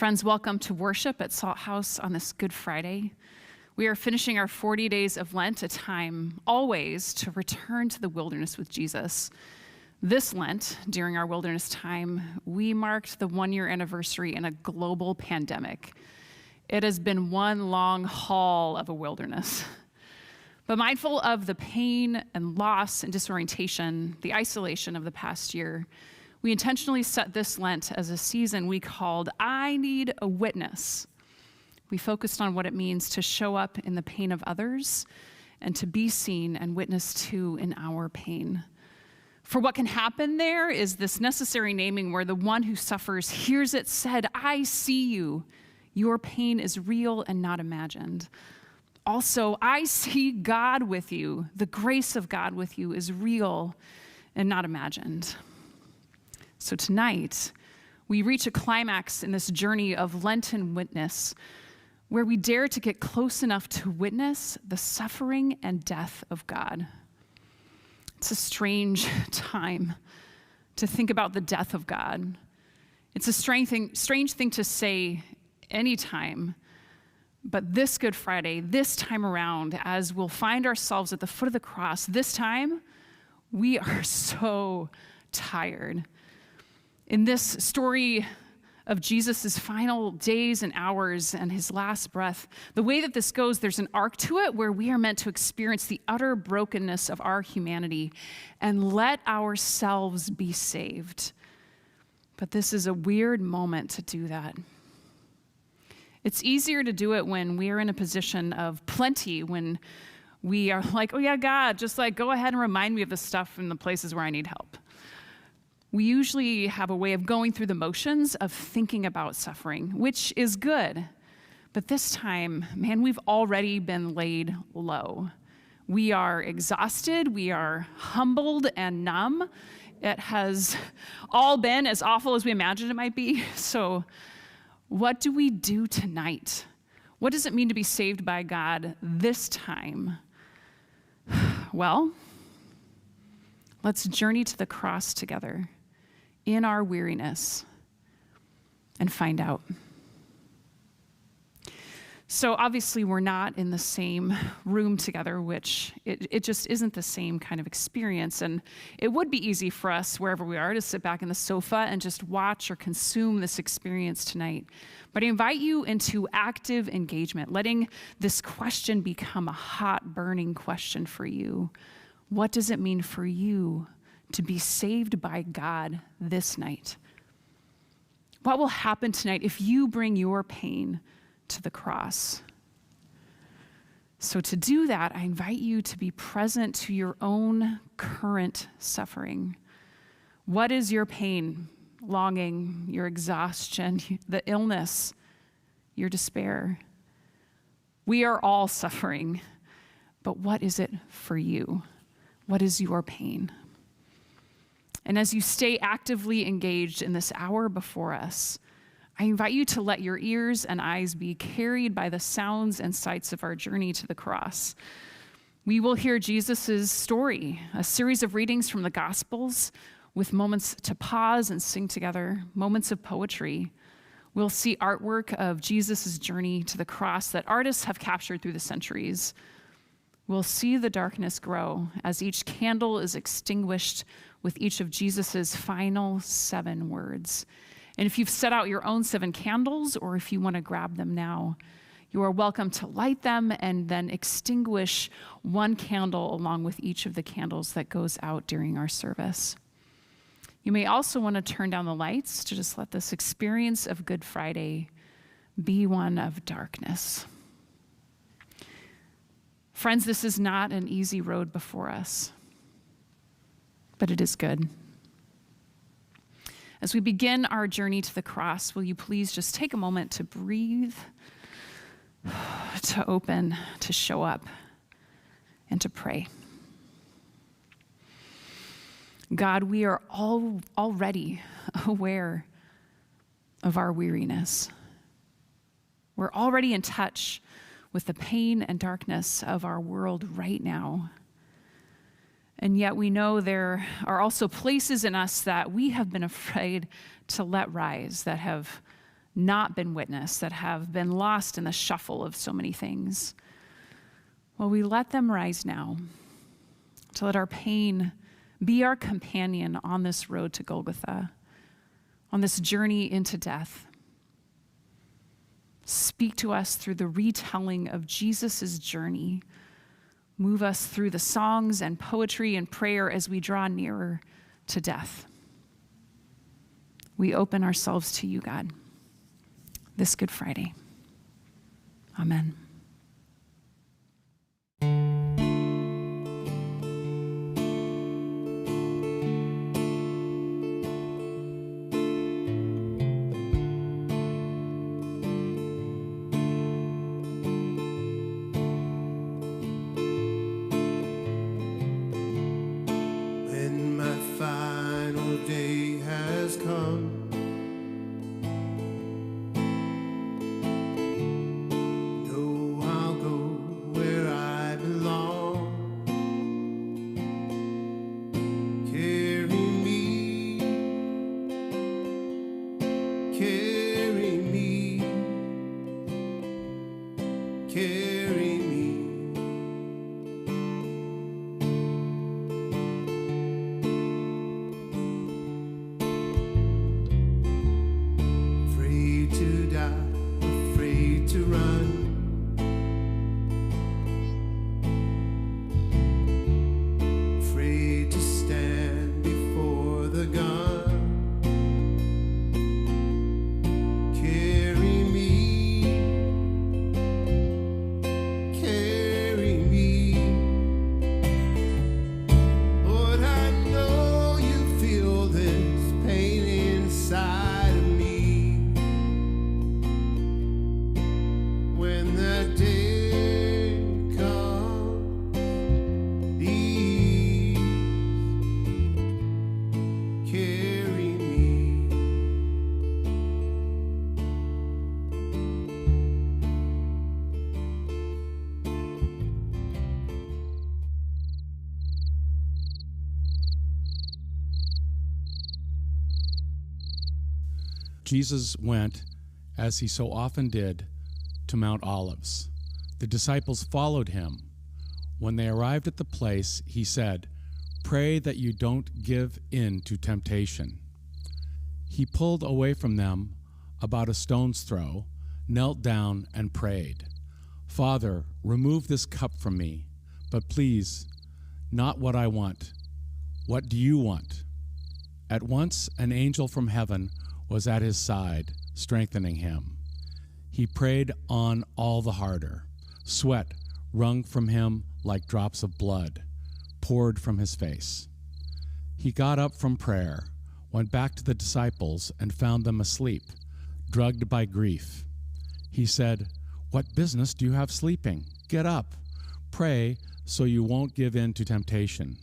Friends, welcome to worship at Salt House on this Good Friday. We are finishing our 40 days of Lent, a time always to return to the wilderness with Jesus. This Lent, during our wilderness time, we marked the 1-year anniversary in a global pandemic. It has been one long haul of a wilderness. But mindful of the pain and loss and disorientation, the isolation of the past year, we intentionally set this Lent as a season we called I Need a Witness. We focused on what it means to show up in the pain of others and to be seen and witnessed to in our pain. For what can happen there is this necessary naming where the one who suffers hears it said, I see you. Your pain is real and not imagined. Also, I see God with you. The grace of God with you is real and not imagined. So tonight, we reach a climax in this journey of Lenten witness, where we dare to get close enough to witness the suffering and death of God. It's a strange time to think about the death of God. It's a strange thing to say anytime, but this Good Friday, this time around, as we'll find ourselves at the foot of the cross, this time, we are so tired. In this story of Jesus' final days and hours and his last breath, the way that this goes, there's an arc to it where we are meant to experience the utter brokenness of our humanity and let ourselves be saved. But this is a weird moment to do that. It's easier to do it when we are in a position of plenty, when we are like, oh yeah, God, just like go ahead and remind me of the stuff in the places where I need help. We usually have a way of going through the motions of thinking about suffering, which is good. But this time, man, we've already been laid low. We are exhausted, we are humbled and numb. It has all been as awful as we imagined it might be. So what do we do tonight? What does it mean to be saved by God this time? Well, let's journey to the cross together in our weariness and find out. So obviously we're not in the same room together, which it just isn't the same kind of experience. And it would be easy for us, wherever we are, to sit back in the sofa and just watch or consume this experience tonight. But I invite you into active engagement, letting this question become a hot, burning question for you. What does it mean for you to be saved by God this night? What will happen tonight if you bring your pain to the cross? So to do that, I invite you to be present to your own current suffering. What is your pain, longing, your exhaustion, the illness, your despair? We are all suffering, but what is it for you? What is your pain? And as you stay actively engaged in this hour before us, I invite you to let your ears and eyes be carried by the sounds and sights of our journey to the cross. We will hear Jesus' story, a series of readings from the Gospels with moments to pause and sing together, moments of poetry. We'll see artwork of Jesus' journey to the cross that artists have captured through the centuries. We'll see the darkness grow as each candle is extinguished with each of Jesus' final 7 words. And if you've set out your own 7 candles, or if you want to grab them now, you are welcome to light them and then extinguish one candle along with each of the candles that goes out during our service. You may also want to turn down the lights to just let this experience of Good Friday be one of darkness. Friends, this is not an easy road before us, but it is good. As we begin our journey to the cross, will you please just take a moment to breathe, to open, to show up, and to pray. God, we are all already aware of our weariness. We're already in touch with the pain and darkness of our world right now. And yet we know there are also places in us that we have been afraid to let rise, that have not been witnessed, that have been lost in the shuffle of so many things. Well, we let them rise now, to let our pain be our companion on this road to Golgotha, on this journey into death. Speak to us through the retelling of Jesus' journey. Move us through the songs and poetry and prayer as we draw nearer to death. We open ourselves to you, God, this Good Friday. Amen. When my final day has come, carry me. Afraid to die, afraid to run. Afraid to stand before the gun. Jesus went, as he so often did, to Mount Olives. The disciples followed him. When they arrived at the place, he said, "Pray that you don't give in to temptation." He pulled away from them about a stone's throw, knelt down and prayed, "Father, remove this cup from me, but please, not what I want. What do you want?" At once an angel from heaven was at his side, strengthening him. He prayed on all the harder. Sweat wrung from him like drops of blood, poured from his face. He got up from prayer, went back to the disciples, and found them asleep, drugged by grief. He said, "What business do you have sleeping? Get up, pray so you won't give in to temptation."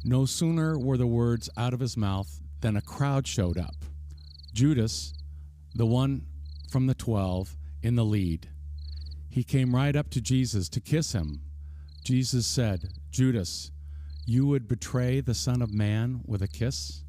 No sooner were the words out of his mouth than a crowd showed up. Judas, the one from the 12, in the lead. He came right up to Jesus to kiss him. Jesus said, "Judas, you would betray the Son of Man with a kiss?"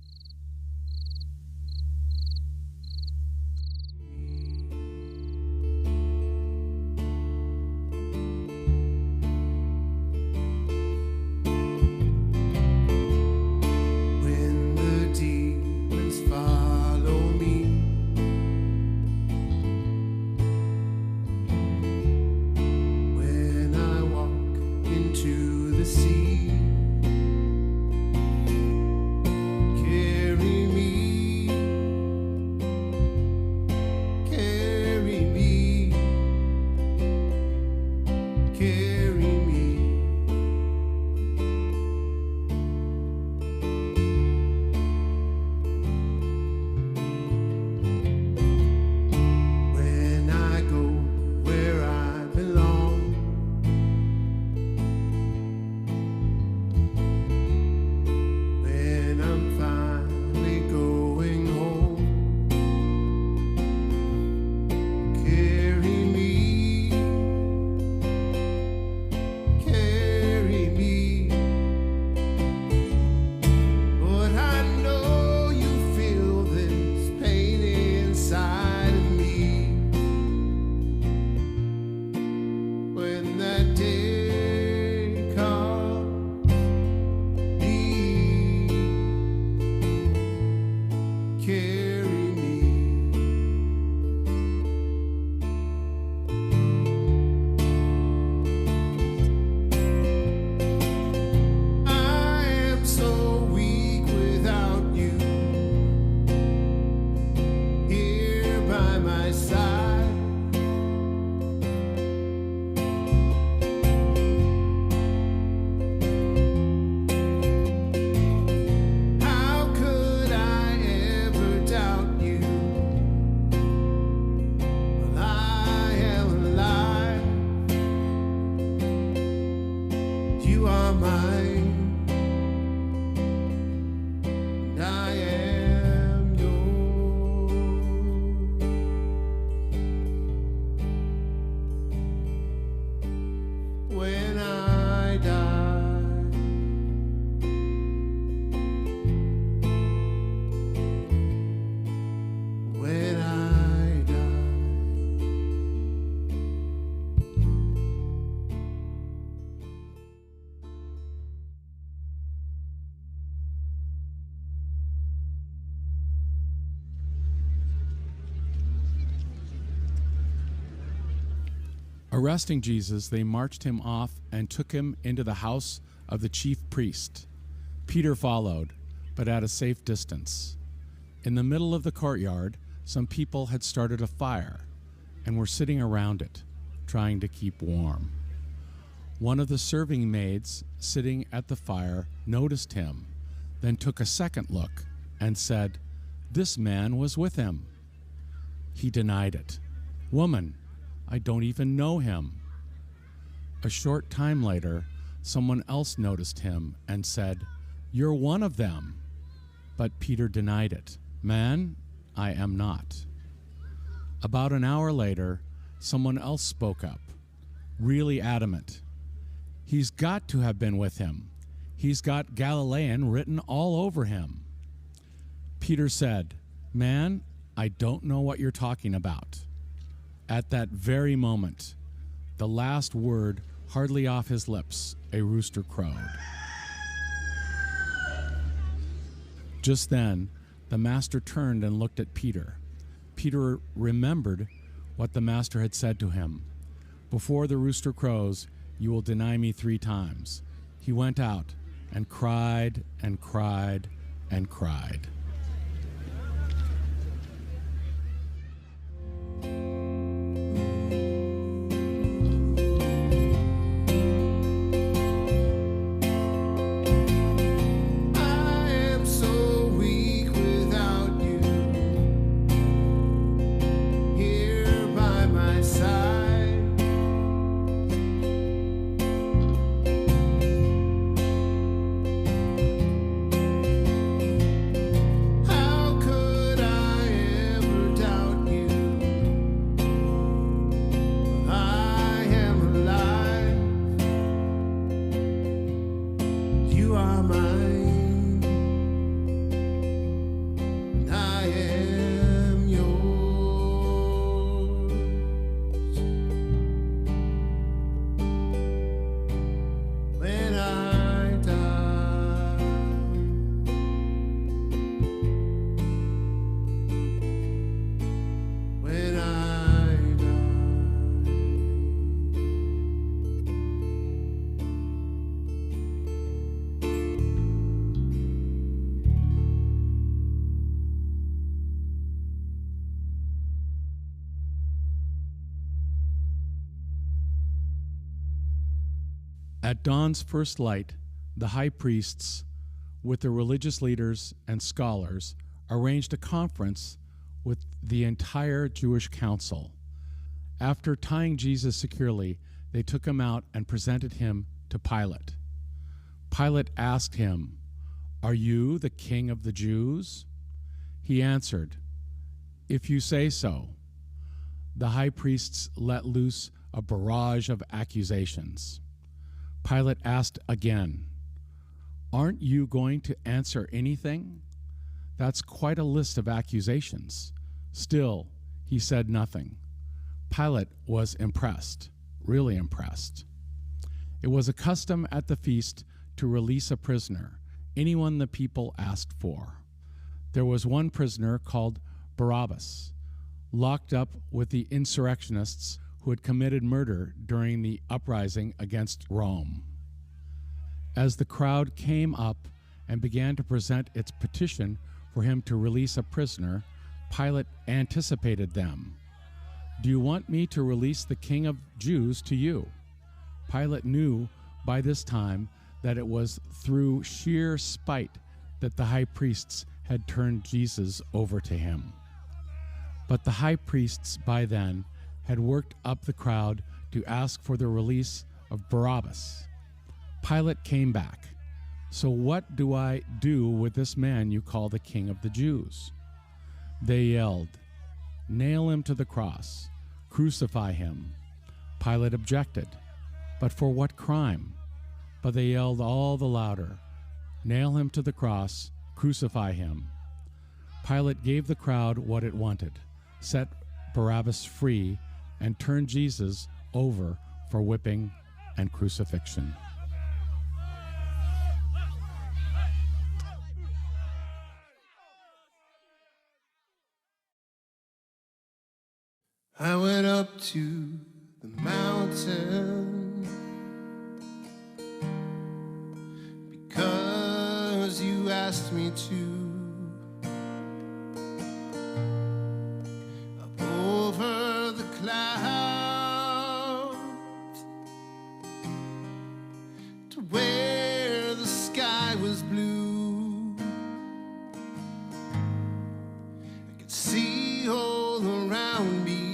To the sea, are mine, and I am yours. When I die, when I die. Arresting Jesus, they marched him off and took him into the house of the chief priest. Peter followed, but at a safe distance. In the middle of the courtyard, some people had started a fire and were sitting around it, trying to keep warm. One of the serving maids sitting at the fire noticed him, then took a second look and said, "This man was with him." He denied it. "Woman, I don't even know him." A short time later, someone else noticed him and said, "You're one of them." But Peter denied it. "Man, I am not." About an hour later, someone else spoke up, really adamant. "He's got to have been with him. He's got Galilean written all over him." Peter said, "Man, I don't know what you're talking about." At that very moment, the last word hardly off his lips, a rooster crowed. Just then, the master turned and looked at Peter. Peter remembered what the master had said to him. "Before the rooster crows, you will deny me 3 times." He went out and cried and cried and cried. At dawn's first light, the high priests, with the religious leaders and scholars, arranged a conference with the entire Jewish council. After tying Jesus securely, they took him out and presented him to Pilate. Pilate asked him, "Are you the king of the Jews?" He answered, "If you say so." The high priests let loose a barrage of accusations. Pilate asked again, "Aren't you going to answer anything?" That's quite a list of accusations. Still, he said nothing. Pilate was impressed, really impressed. It was a custom at the feast to release a prisoner, anyone the people asked for. There was one prisoner called Barabbas, locked up with the insurrectionists who had committed murder during the uprising against Rome. As the crowd came up and began to present its petition for him to release a prisoner, Pilate anticipated them. "Do you want me to release the King of Jews to you?" Pilate knew by this time that it was through sheer spite that the high priests had turned Jesus over to him. But the high priests by then had worked up the crowd to ask for the release of Barabbas. Pilate came back. So what do I do with this man you call the King of the Jews? They yelled, nail him to the cross, crucify him. Pilate objected, but for what crime? But they yelled all the louder, nail him to the cross, crucify him. Pilate gave the crowd what it wanted, set Barabbas free, and turned Jesus over for whipping and crucifixion. I went up to the mountain because you asked me to. Up over the clouds to where the sky was blue. I could see all around me.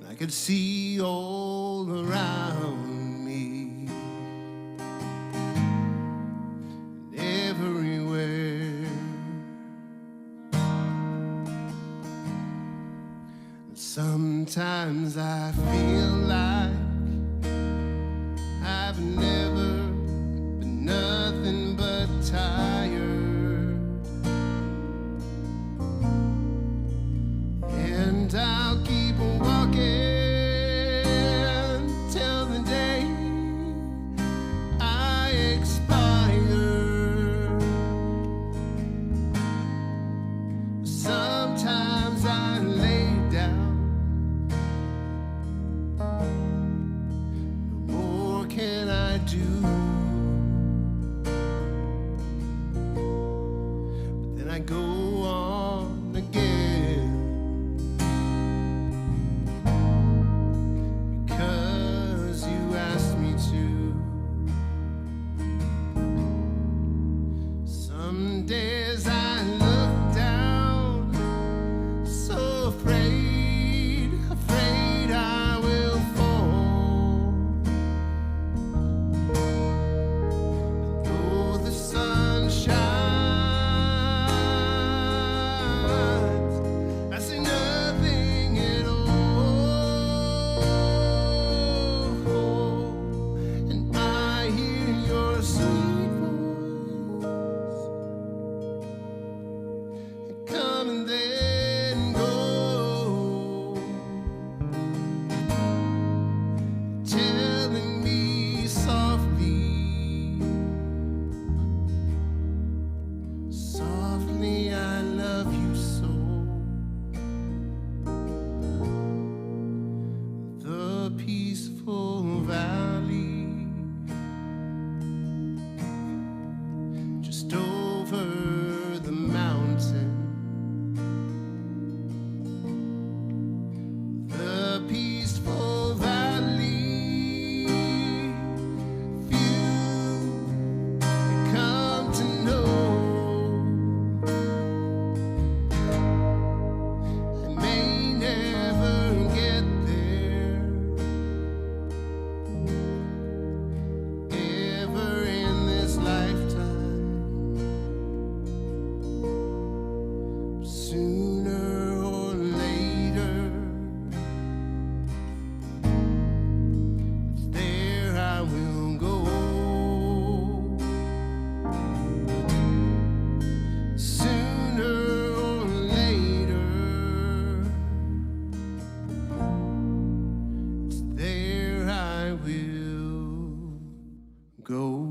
I could see all around me, and everywhere. And sometimes I feel like I've never been nothing but tired. And I'll keep walking till the day I expire. Sometimes I lay down, no more can I do. But then I go on again. Some days I look down, so afraid I will fall. And though the sun shines, I see nothing at all. And I hear your sweet come and then go, telling me softly, softly I love you so. The peaceful valley, just over the mountain. Peaceful valley, few come to know. I may never get there, ever in this lifetime. Sooner or later, I will go. Sooner or later, it's there I will go.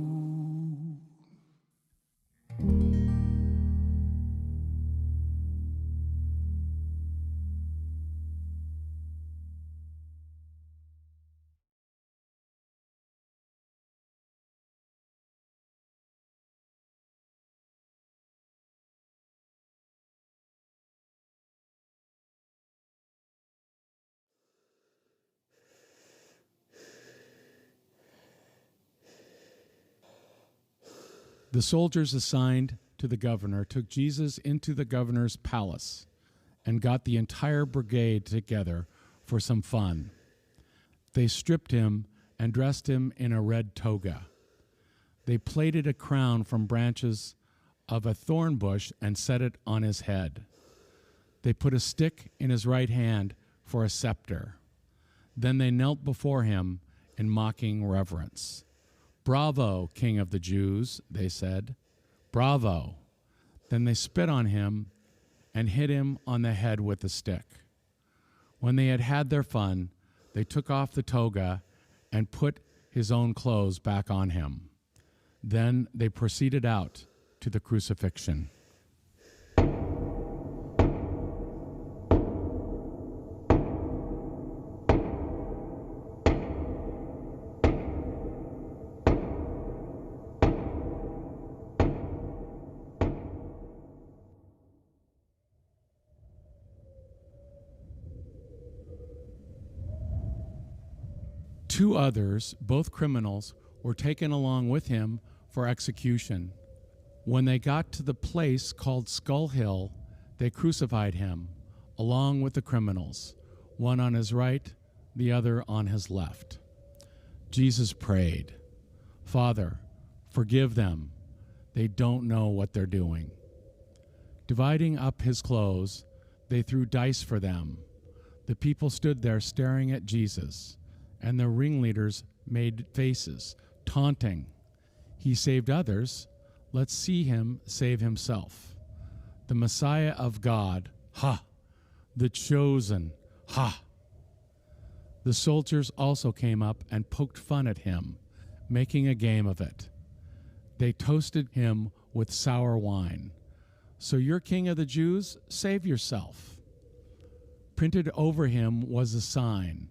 The soldiers assigned to the governor, took Jesus into the governor's palace and got the entire brigade together for some fun. They stripped him and dressed him in a red toga. They plaited a crown from branches of a thorn bush and set it on his head. They put a stick in his right hand for a scepter. Then they knelt before him in mocking reverence. "Bravo, King of the Jews," they said. "Bravo." Then they spit on him and hit him on the head with a stick. When they had had their fun, they took off the toga and put his own clothes back on him. Then they proceeded out to the crucifixion. Two others, both criminals, were taken along with him for execution. When they got to the place called Skull Hill, they crucified him, along with the criminals, one on his right, the other on his left. Jesus prayed, "Father, forgive them. They don't know what they're doing." Dividing up his clothes, they threw dice for them. The people stood there staring at Jesus, and the ringleaders made faces, taunting, "He saved others. Let's see him save himself. The Messiah of God, ha! The chosen, ha!" The soldiers also came up and poked fun at him, making a game of it. They toasted him with sour wine. "So you're King of the Jews? Save yourself." Printed over him was a sign,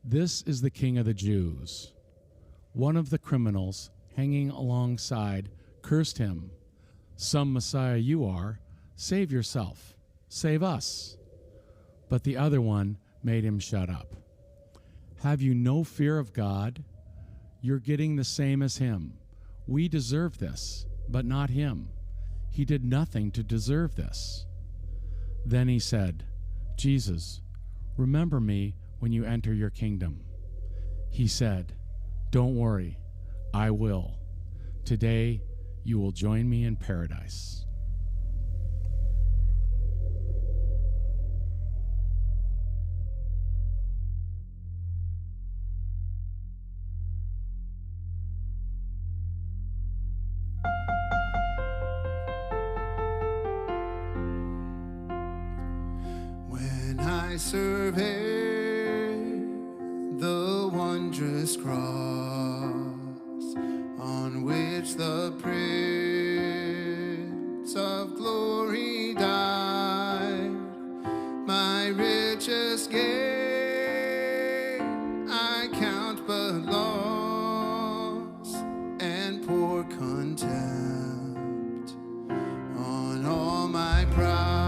"This is the King of the Jews." One of the criminals, hanging alongside, cursed him, "Some Messiah you are. Save yourself. Save us." But the other one made him shut up. "Have you no fear of God? You're getting the same as him. We deserve this, but not him. He did nothing to deserve this." Then he said, "Jesus, remember me when you enter your kingdom." He said, "Don't worry, I will. Today you will join me in paradise." When I survey the wondrous cross on which the Prince of Glory died, my richest gain I count but loss and pour contempt on all my pride.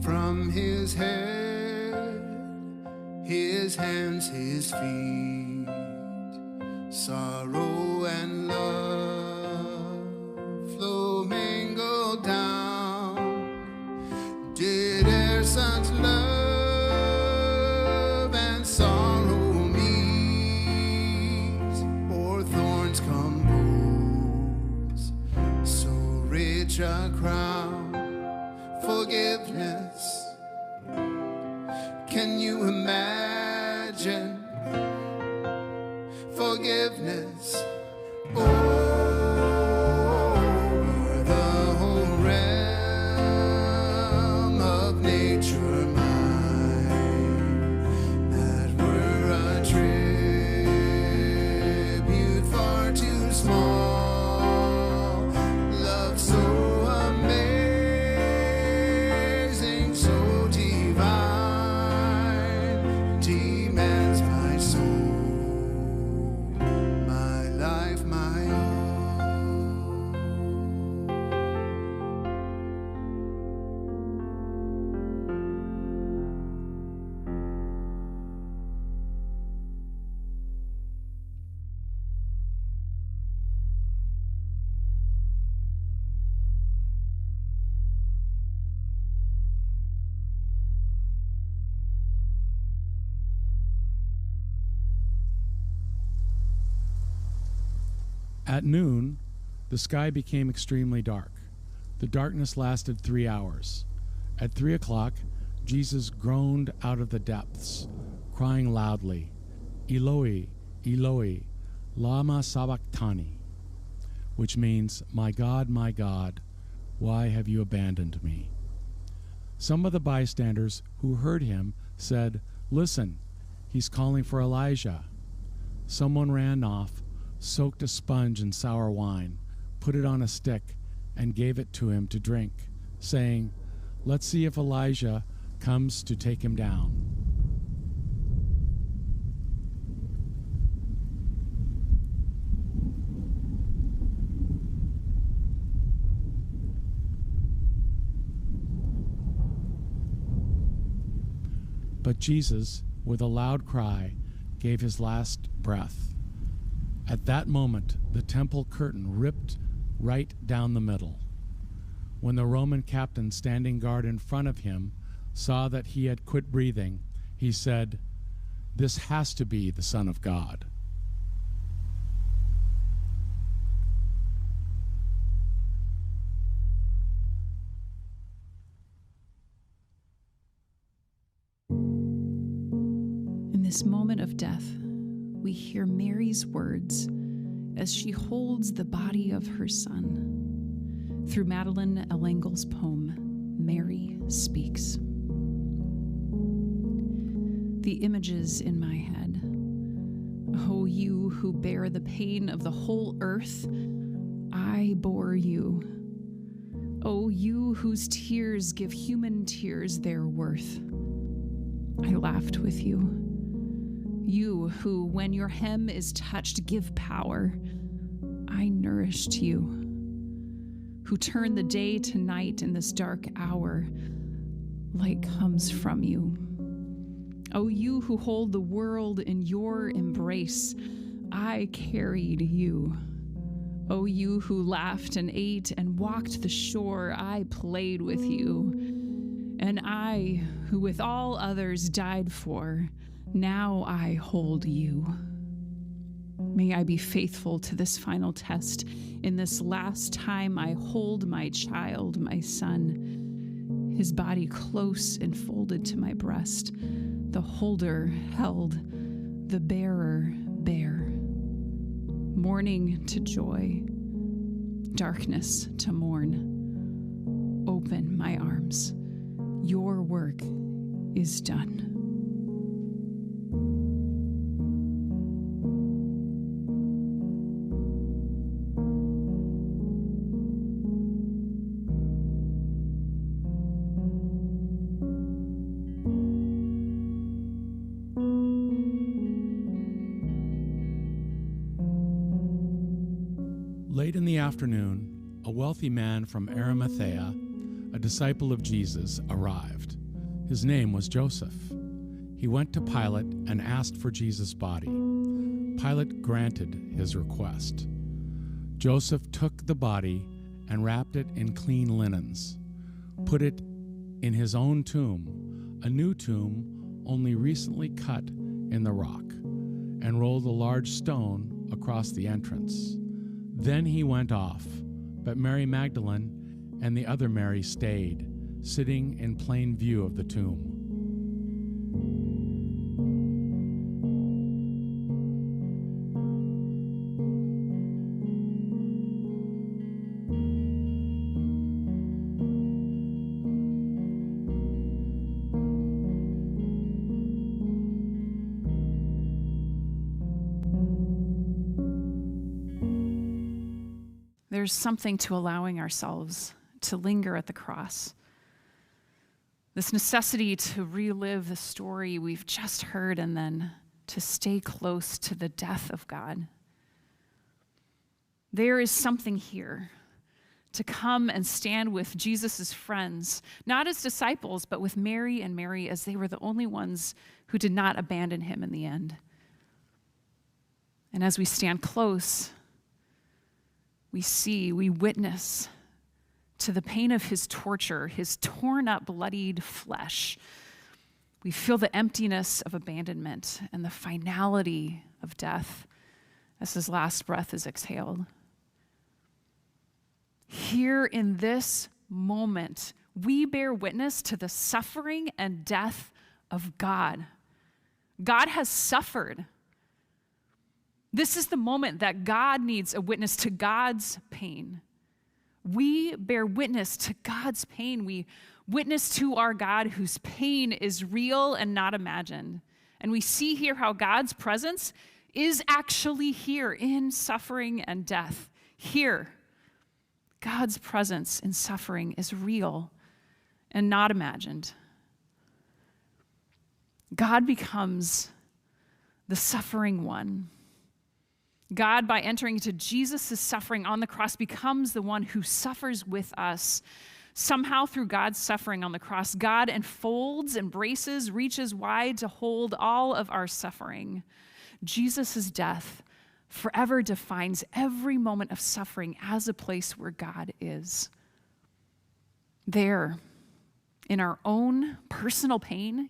From his head, his hands, his feet, sorrow and love flow mingled down. Did e'er such love and sorrow meet, or thorns compose reach a crown. Forgiveness. Can you imagine forgiveness over the whole realm of nature mine, that were a tribute far too small. Love so amazing, so divine, demands my soul, my life, my all. At noon, the sky became extremely dark. The darkness lasted 3 hours. At 3 o'clock, Jesus groaned out of the depths, crying loudly, Eloi, Eloi, lama sabachthani, which means, my God, why have you abandoned me? Some of the bystanders who heard him said, listen, he's calling for Elijah. Someone ran off, soaked a sponge in sour wine, put it on a stick, and gave it to him to drink, saying, let's see if Elijah comes to take him down. But Jesus, with a loud cry, gave his last breath. At that moment, the temple curtain ripped right down the middle. When the Roman captain standing guard in front of him saw that he had quit breathing, he said, this has to be the Son of God. In this moment of death, we hear Mary's words as she holds the body of her son. Through Madeleine L'Engle's poem, Mary Speaks. The images in my head. Oh, you who bear the pain of the whole earth, I bore you. Oh, you whose tears give human tears their worth, I laughed with you. You who, when your hem is touched, give power, I nourished you. Who turn the day to night in this dark hour, light comes from you. Oh, you who hold the world in your embrace, I carried you. Oh, you who laughed and ate and walked the shore, I played with you. And I, who with all others died for, now I hold you. May I be faithful to this final test in this last time I hold my child, my son, his body close and folded to my breast, the holder held, the bearer bare. Mourning to joy, darkness to mourn. Open my arms. Your work is done. Late in the afternoon, a wealthy man from Arimathea, a disciple of Jesus, arrived. His name was Joseph. He went to Pilate and asked for Jesus' body. Pilate granted his request. Joseph took the body and wrapped it in clean linens, put it in his own tomb, a new tomb only recently cut in the rock, and rolled a large stone across the entrance. Then he went off, but Mary Magdalene and the other Mary stayed, sitting in plain view of the tomb. There's something to allowing ourselves to linger at the cross. This necessity to relive the story we've just heard and then to stay close to the death of God. There is something here to come and stand with Jesus' friends, not as disciples, but with Mary and Mary, as they were the only ones who did not abandon him in the end. And as we stand close, we witness to the pain of his torture, his torn up, bloodied flesh. We feel the emptiness of abandonment and the finality of death as his last breath is exhaled. Here in this moment, we bear witness to the suffering and death of God. God has suffered. This is the moment that God needs a witness to God's pain. We bear witness to God's pain. We witness to our God whose pain is real and not imagined. And we see here how God's presence is actually here in suffering and death. Here, God's presence in suffering is real and not imagined. God becomes the suffering one. God, by entering into Jesus' suffering on the cross, becomes the one who suffers with us. Somehow, through God's suffering on the cross, God enfolds, embraces, reaches wide to hold all of our suffering. Jesus' death forever defines every moment of suffering as a place where God is. There, in our own personal pain,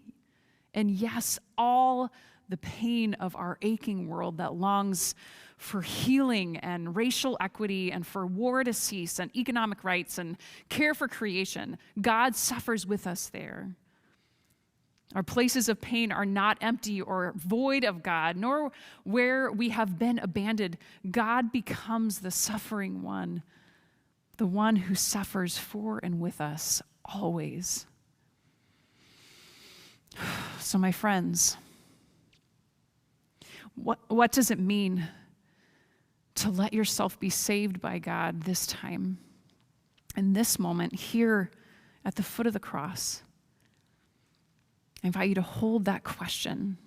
and yes, all the pain of our aching world that longs for healing and racial equity and for war to cease and economic rights and care for creation, God suffers with us there. Our places of pain are not empty or void of God, nor where we have been abandoned. God becomes the suffering one, the one who suffers for and with us always. So, my friends, what does it mean to let yourself be saved by God this time, in this moment, here at the foot of the cross? I invite you to hold that question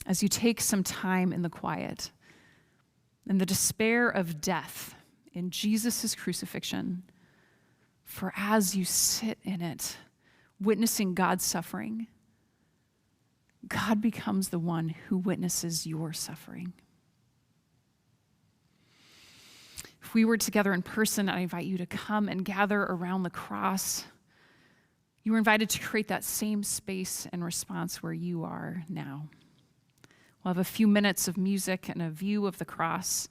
as you take some time in the quiet, in the despair of death, in Jesus' crucifixion. For as you sit in it, witnessing God's suffering, God becomes the one who witnesses your suffering. If we were together in person, I invite you to come and gather around the cross. You are invited to create that same space and response where you are now. We'll have a few minutes of music and a view of the cross.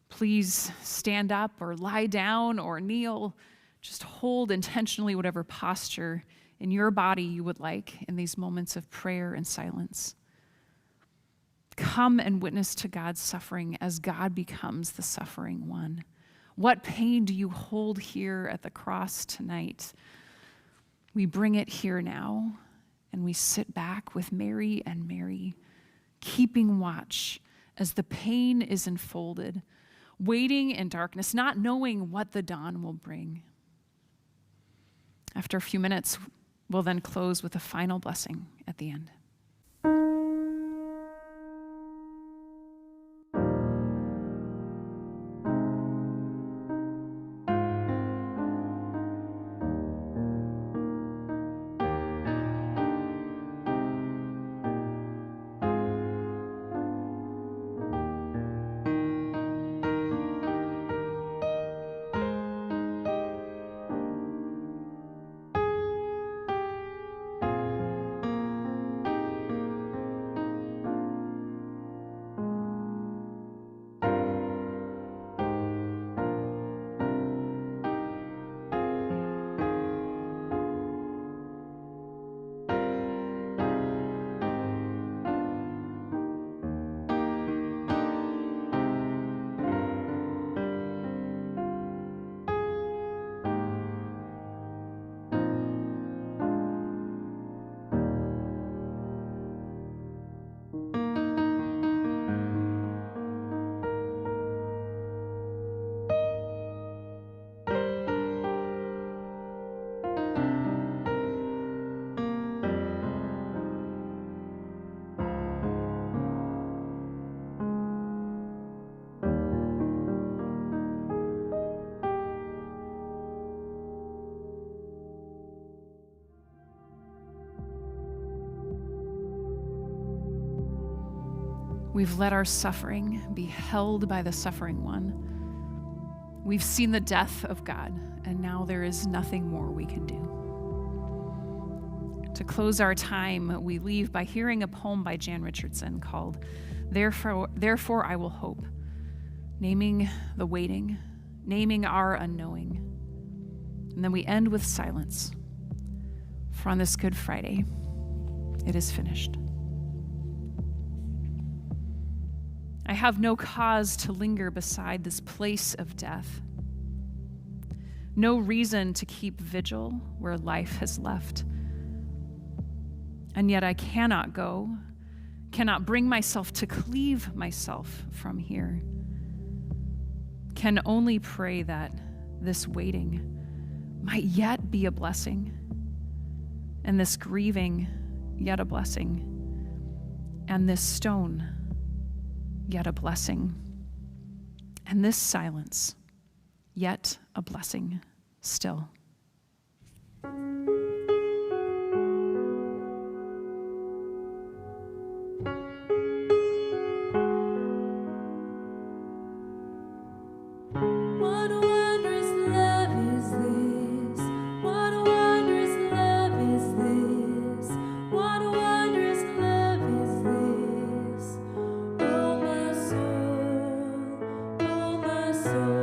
Please stand up or lie down or kneel. Just hold intentionally whatever posture in your body you would like in these moments of prayer and silence. Come and witness to God's suffering as God becomes the suffering one. What pain do you hold here at the cross tonight? We bring it here now, and we sit back with Mary and Mary, keeping watch as the pain is enfolded, waiting in darkness, not knowing what the dawn will bring. After a few minutes, we'll then close with a final blessing at the end. We've let our suffering be held by the suffering one. We've seen the death of God, and now there is nothing more we can do. To close our time, we leave by hearing a poem by Jan Richardson called Therefore I Will Hope, naming the waiting, naming our unknowing. And then we end with silence. For on this Good Friday, it is finished. I have no cause to linger beside this place of death. No reason to keep vigil where life has left. And yet I cannot go, cannot bring myself to cleave myself from here. Can only pray that this waiting might yet be a blessing, and this grieving yet a blessing, and this stone yet a blessing, and this silence yet a blessing still. What wondrous love is this? What wondrous love is this? What wondrous love is this? Oh my soul,